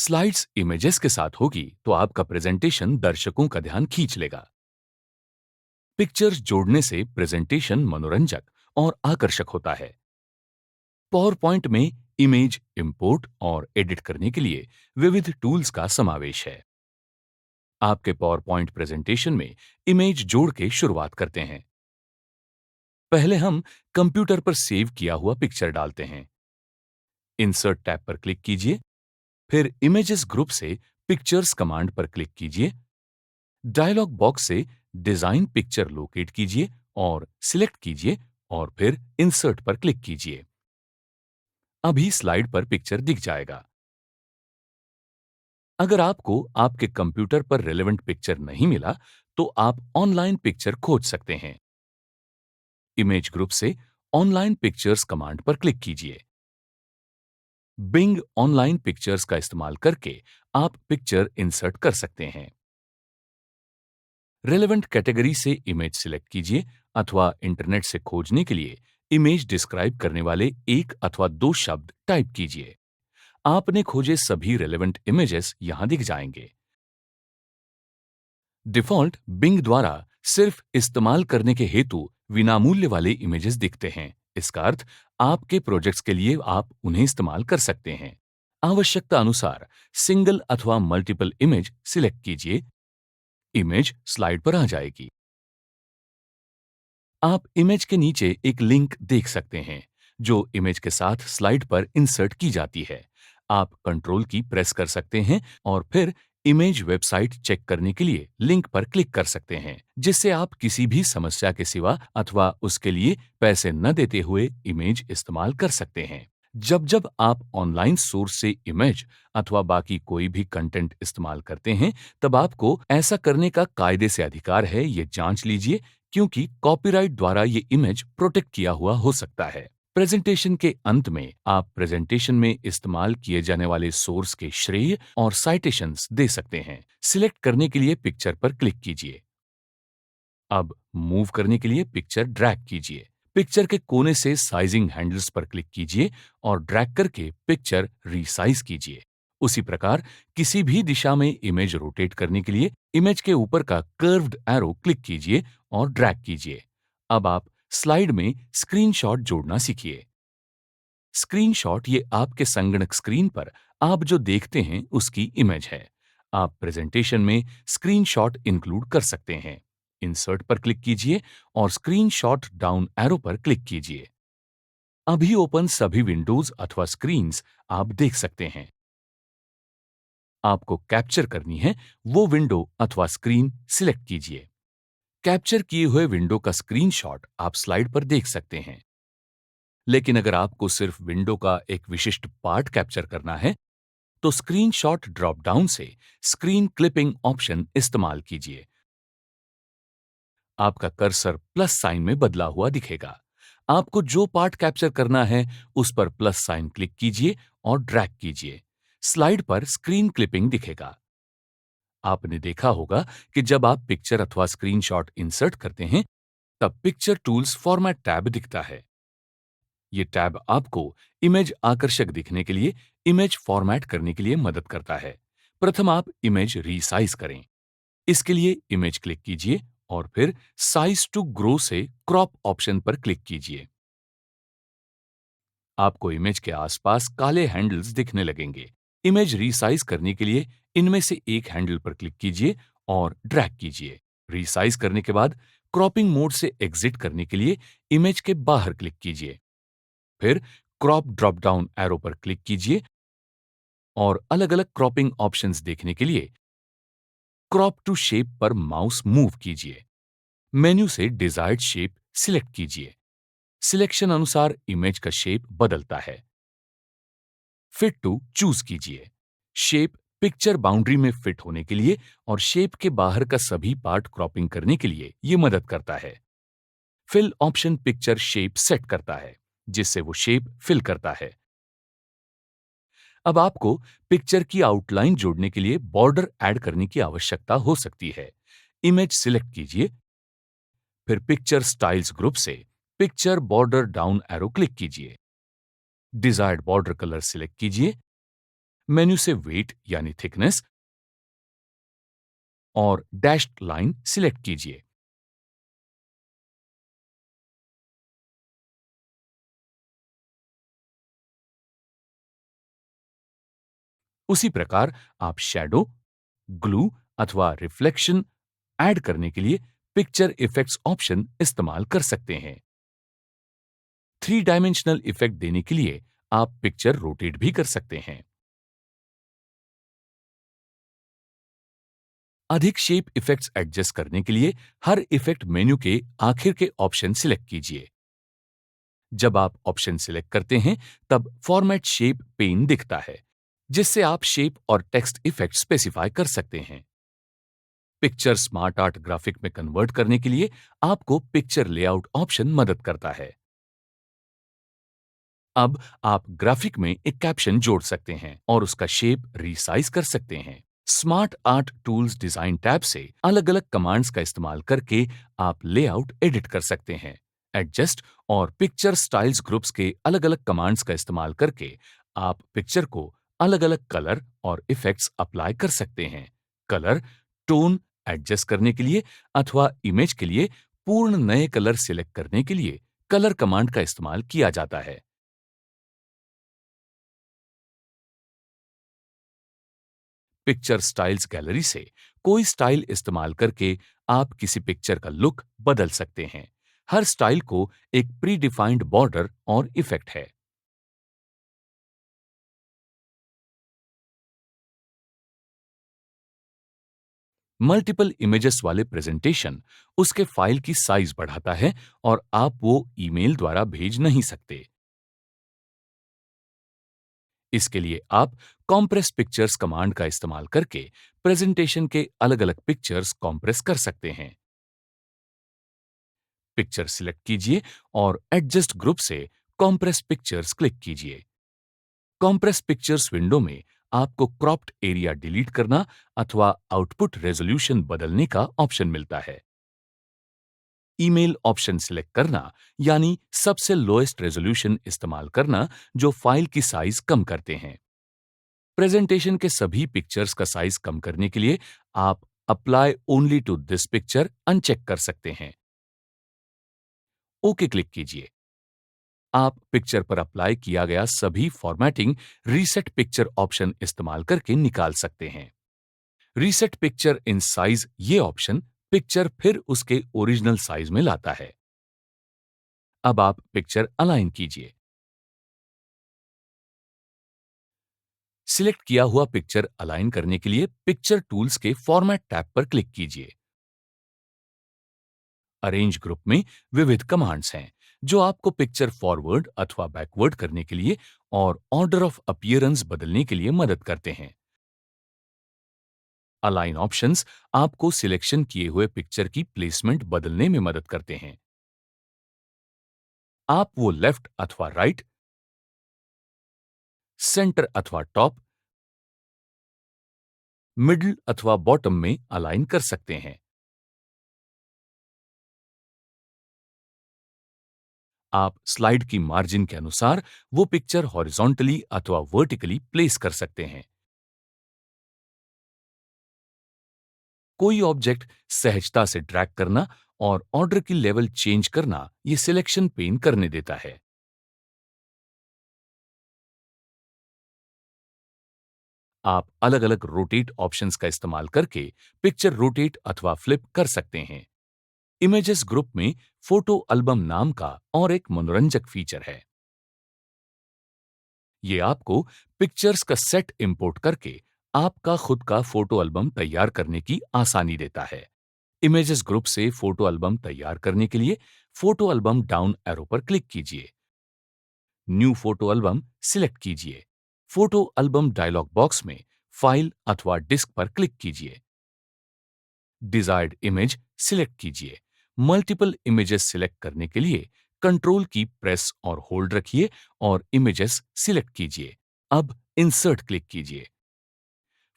Slides images के साथ होगी तो आपका प्रेजेंटेशन दर्शकों का ध्यान खींच लेगा। पिक्चर्स जोड़ने से प्रेजेंटेशन मनोरंजक और आकर्षक होता है। पावर पॉइंट में इमेज इंपोर्ट और एडिट करने के लिए विविध टूल्स का समावेश है। आपके पावर पॉइंट प्रेजेंटेशन में इमेज जोड़ के शुरुआत करते हैं। पहले हम कंप्यूटर पर सेव किया हुआ पिक्चर डालते हैं। इंसर्ट टैब पर क्लिक कीजिए, फिर इमेजेस ग्रुप से पिक्चर्स कमांड पर क्लिक कीजिए। डायलॉग बॉक्स से डिजाइन पिक्चर लोकेट कीजिए और सिलेक्ट कीजिए और फिर इंसर्ट पर क्लिक कीजिए। अभी स्लाइड पर पिक्चर दिख जाएगा। अगर आपको आपके कंप्यूटर पर रेलेवेंट पिक्चर नहीं मिला, तो आप ऑनलाइन पिक्चर खोज सकते हैं। इमेज ग्रुप से ऑनलाइन पिक्चर्स कमांड पर क्लिक कीजिए। बिंग ऑनलाइन पिक्चर्स का इस्तेमाल करके आप पिक्चर इंसर्ट कर सकते हैं। रेलेवेंट कैटेगरी से इमेज सिलेक्ट कीजिए अथवा इंटरनेट से खोजने के लिए इमेज डिस्क्राइब करने वाले एक अथवा दो शब्द टाइप कीजिए। आपने खोजे सभी रेलेवेंट इमेजेस यहां दिख जाएंगे। डिफॉल्ट बिंग द्वारा सिर्फ इस्तेमाल करने के हेतु विनामूल्य वाले इमेजेस दिखते हैं। इसका अर्थ आपके प्रोजेक्ट्स के लिए आप उन्हें इस्तेमाल कर सकते हैं। आवश्यकता अनुसार सिंगल अथवा मल्टीपल इमेज सिलेक्ट कीजिए। इमेज स्लाइड पर आ जाएगी। आप इमेज के नीचे एक लिंक देख सकते हैं जो इमेज के साथ स्लाइड पर इंसर्ट की जाती है। आप कंट्रोल की प्रेस कर सकते हैं और फिर इमेज वेबसाइट चेक करने के लिए लिंक पर क्लिक कर सकते हैं, जिससे आप किसी भी समस्या के सिवा अथवा उसके लिए पैसे न देते हुए इमेज इस्तेमाल कर सकते हैं। जब जब आप ऑनलाइन सोर्स से इमेज अथवा बाकी कोई भी कंटेंट इस्तेमाल करते हैं, तब आपको ऐसा करने का कायदे से अधिकार है, ये जांच लीजिए, क्योंकि कॉपीराइट द्वारा ये इमेज प्रोटेक्ट किया हुआ हो सकता है। प्रेजेंटेशन के अंत में आप प्रेजेंटेशन में इस्तेमाल किए जाने वाले सोर्स के श्रेय और साइटेशंस दे सकते हैं। सिलेक्ट करने के लिए पिक्चर पर क्लिक कीजिए। अब मूव करने के लिए पिक्चर ड्रैग कीजिए। पिक्चर के कोने से साइजिंग हैंडल्स पर क्लिक कीजिए और ड्रैग करके पिक्चर रीसाइज कीजिए। उसी प्रकार किसी भी दिशा में इमेज रोटेट करने के लिए इमेज के ऊपर का कर्व्ड एरो क्लिक कीजिए और ड्रैग कीजिए। अब आप स्लाइड में स्क्रीनशॉट जोड़ना सीखिए। स्क्रीनशॉट ये आपके संगणक स्क्रीन पर आप जो देखते हैं उसकी इमेज है। आप प्रेजेंटेशन में स्क्रीनशॉट इंक्लूड कर सकते हैं। इंसर्ट पर क्लिक कीजिए और स्क्रीनशॉट डाउन एरो पर क्लिक कीजिए। अभी ओपन सभी विंडोज अथवा स्क्रीन्स आप देख सकते हैं। आपको कैप्चर करनी है वो विंडो अथवा स्क्रीन सिलेक्ट कीजिए। कैप्चर किए हुए विंडो का स्क्रीनशॉट आप स्लाइड पर देख सकते हैं। लेकिन अगर आपको सिर्फ विंडो का एक विशिष्ट पार्ट कैप्चर करना है, तो स्क्रीनशॉट ड्रॉप डाउन से स्क्रीन क्लिपिंग ऑप्शन इस्तेमाल कीजिए। आपका कर्सर प्लस साइन में बदला हुआ दिखेगा। आपको जो पार्ट कैप्चर करना है उस पर प्लस साइन क्लिक कीजिए और ड्रैग कीजिए। स्लाइड पर स्क्रीन क्लिपिंग दिखेगा। आपने देखा होगा कि जब आप पिक्चर अथवा स्क्रीनशॉट इंसर्ट करते हैं, तब पिक्चर टूल्स फॉर्मेट टैब दिखता है। ये टैब आपको इमेज आकर्षक दिखने के लिए इमेज फॉर्मेट करने के लिए मदद करता है। प्रथम आप इमेज रीसाइज करें। इसके लिए इमेज क्लिक कीजिए और फिर साइज टू ग्रो से क्रॉप ऑप्शन पर क्लिक कीजिए। आपको इमेज के आसपास काले हैंडल्स दिखने लगेंगे। इमेज रीसाइज करने के लिए इनमें से एक हैंडल पर क्लिक कीजिए और ड्रैग कीजिए। रीसाइज करने के बाद क्रॉपिंग मोड से एग्जिट करने के लिए इमेज के बाहर क्लिक कीजिए। फिर क्रॉप ड्रॉप डाउन एरो पर क्लिक कीजिए और अलग अलग क्रॉपिंग ऑप्शंस देखने के लिए क्रॉप टू शेप पर माउस मूव कीजिए। मेन्यू से डिजायर्ड शेप सिलेक्ट कीजिए। सिलेक्शन अनुसार इमेज का शेप बदलता है। फिट टू चूज कीजिए। शेप पिक्चर बाउंड्री में फिट होने के लिए और शेप के बाहर का सभी पार्ट क्रॉपिंग करने के लिए यह मदद करता है। Fill option picture shape set करता है, जिससे वो शेप फिल करता है। अब आपको पिक्चर की आउटलाइन जोड़ने के लिए बॉर्डर ऐड करने की आवश्यकता हो सकती है। इमेज सिलेक्ट कीजिए, फिर पिक्चर स्टाइल्स ग्रुप से picture border down arrow click कीजिए। डिजायर्ड बॉर्डर कलर सिलेक्ट कीजिए मेन्यू से वेट यानी थिकनेस और डैश्ड लाइन सिलेक्ट कीजिए। उसी प्रकार आप शैडो, ग्लू अथवा रिफ्लेक्शन ऐड करने के लिए पिक्चर इफेक्ट्स ऑप्शन इस्तेमाल कर सकते हैं। थ्री डायमेंशनल इफेक्ट देने के लिए आप पिक्चर रोटेट भी कर सकते हैं। अधिक शेप इफेक्ट्स एडजस्ट करने के लिए हर इफेक्ट मेन्यू के आखिर के ऑप्शन सिलेक्ट कीजिए। जब आप ऑप्शन सिलेक्ट करते हैं, तब फॉर्मेट शेप पेन दिखता है, जिससे आप शेप और टेक्स्ट इफेक्ट स्पेसिफाई कर सकते हैं। पिक्चर स्मार्ट आर्ट ग्राफिक में कन्वर्ट करने के लिए आपको पिक्चर लेआउट ऑप्शन मदद करता है। अब आप ग्राफिक में एक कैप्शन जोड़ सकते हैं और उसका शेप रीसाइज कर सकते हैं। Smart art tools design tab से अलग-अलग कमांड्स का इस्तेमाल करके आप लेआउट एडिट कर सकते हैं। एडजस्ट और पिक्चर स्टाइल्स ग्रुप्स के अलग-अलग कमांड्स का इस्तेमाल करके आप पिक्चर को अलग-अलग कलर और इफेक्ट्स अप्लाई कर सकते हैं। कलर, टोन एडजस्ट करने के लिए अथवा इमेज के लिए पूर्ण नए कलर सिलेक्ट करने के लिए कलर कमांड का इस्तेमाल किया जाता है। पिक्चर स्टाइल्स गैलरी से कोई स्टाइल इस्तेमाल करके आप किसी पिक्चर का लुक बदल सकते हैं। हर स्टाइल को एक प्री डिफाइंड बॉर्डर और इफेक्ट है। मल्टीपल इमेजेस वाले प्रेजेंटेशन उसके फाइल की साइज बढ़ाता है और आप वो ईमेल द्वारा भेज नहीं सकते। इसके लिए आप कॉम्प्रेस पिक्चर्स कमांड का इस्तेमाल करके प्रेजेंटेशन के अलग-अलग पिक्चर्स कॉम्प्रेस कर सकते हैं। पिक्चर सिलेक्ट कीजिए और एडजस्ट ग्रुप से कॉम्प्रेस पिक्चर्स क्लिक कीजिए। कॉम्प्रेस पिक्चर्स विंडो में आपको क्रॉप्ड एरिया डिलीट करना अथवा आउटपुट रेजोल्यूशन बदलने का ऑप्शन मिलता है। ईमेल ऑप्शन सिलेक्ट करना यानी सबसे लोएस्ट रेजोल्यूशन इस्तेमाल करना जो फाइल की साइज कम करते हैं। प्रेजेंटेशन के सभी पिक्चर्स का साइज कम करने के लिए आप apply only to this picture uncheck कर सकते हैं। ओके क्लिक कीजिए। आप पिक्चर पर अप्लाई किया गया सभी फॉर्मेटिंग रीसेट पिक्चर ऑप्शन इस्तेमाल करके निकाल सकते हैं। रीसेट पिक्चर इन साइज ये ऑप्शन पिक्चर फिर उसके ओरिजिनल साइज में लाता है। अब आप पिक्चर अलाइन कीजिए। सिलेक्ट किया हुआ पिक्चर अलाइन करने के लिए पिक्चर टूल्स के फॉर्मेट टैब पर क्लिक कीजिए। अरेंज ग्रुप में विविध कमांड्स हैं जो आपको पिक्चर फॉरवर्ड अथवा बैकवर्ड करने के लिए और ऑर्डर ऑफ अपीयरेंस बदलने के लिए मदद करते हैं। अलाइन ऑप्शंस आपको सिलेक्शन किए हुए पिक्चर की प्लेसमेंट बदलने में मदद करते हैं। आप वो लेफ्ट अथवा राइट, सेंटर अथवा टॉप, मिडल अथवा बॉटम में अलाइन कर सकते हैं। आप स्लाइड की मार्जिन के अनुसार वो पिक्चर हॉरिजॉन्टली अथवा वर्टिकली प्लेस कर सकते हैं। कोई ऑब्जेक्ट सहजता से ड्रैग करना और ऑर्डर की लेवल चेंज करना ये सिलेक्शन पेन करने देता है। आप अलग-अलग रोटेट ऑप्शंस का इस्तेमाल करके पिक्चर रोटेट अथवा फ्लिप कर सकते हैं। इमेजेस ग्रुप में फोटो एल्बम नाम का और एक मनोरंजक फीचर है। ये आपको पिक्चर्स का सेट इंपोर्ट करके आपका खुद का फोटो एल्बम तैयार करने की आसानी देता है। इमेजेस ग्रुप से फोटो एल्बम तैयार करने के लिए फोटो एल्बम डाउन एरो पर क्लिक कीजिए। न्यू फोटो एल्बम सिलेक्ट कीजिए। फोटो एल्बम डायलॉग बॉक्स में फाइल अथवा डिस्क पर क्लिक कीजिए। डिजायर्ड इमेज सिलेक्ट कीजिए। मल्टीपल इमेजेस सिलेक्ट करने के लिए कंट्रोल की प्रेस और होल्ड रखिए और इमेजेस सिलेक्ट कीजिए। अब इंसर्ट क्लिक कीजिए।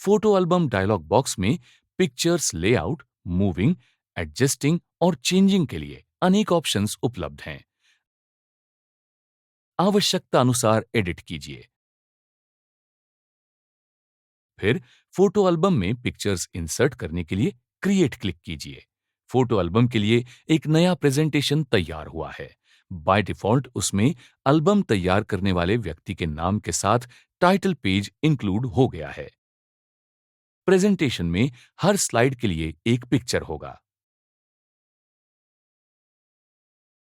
फोटो एल्बम डायलॉग बॉक्स में पिक्चर्स लेआउट, मूविंग, एडजस्टिंग और चेंजिंग के लिए अनेक ऑप्शंस उपलब्ध हैं। आवश्यकता अनुसार एडिट कीजिए। फिर फोटो एल्बम में पिक्चर्स इंसर्ट करने के लिए क्रिएट क्लिक कीजिए। फोटो एल्बम के लिए एक नया प्रेजेंटेशन तैयार हुआ है। बाय डिफॉल्ट उसमें एल्बम तैयार करने वाले व्यक्ति के नाम के साथ टाइटल पेज इंक्लूड हो गया है। प्रेजेंटेशन में हर स्लाइड के लिए एक पिक्चर होगा।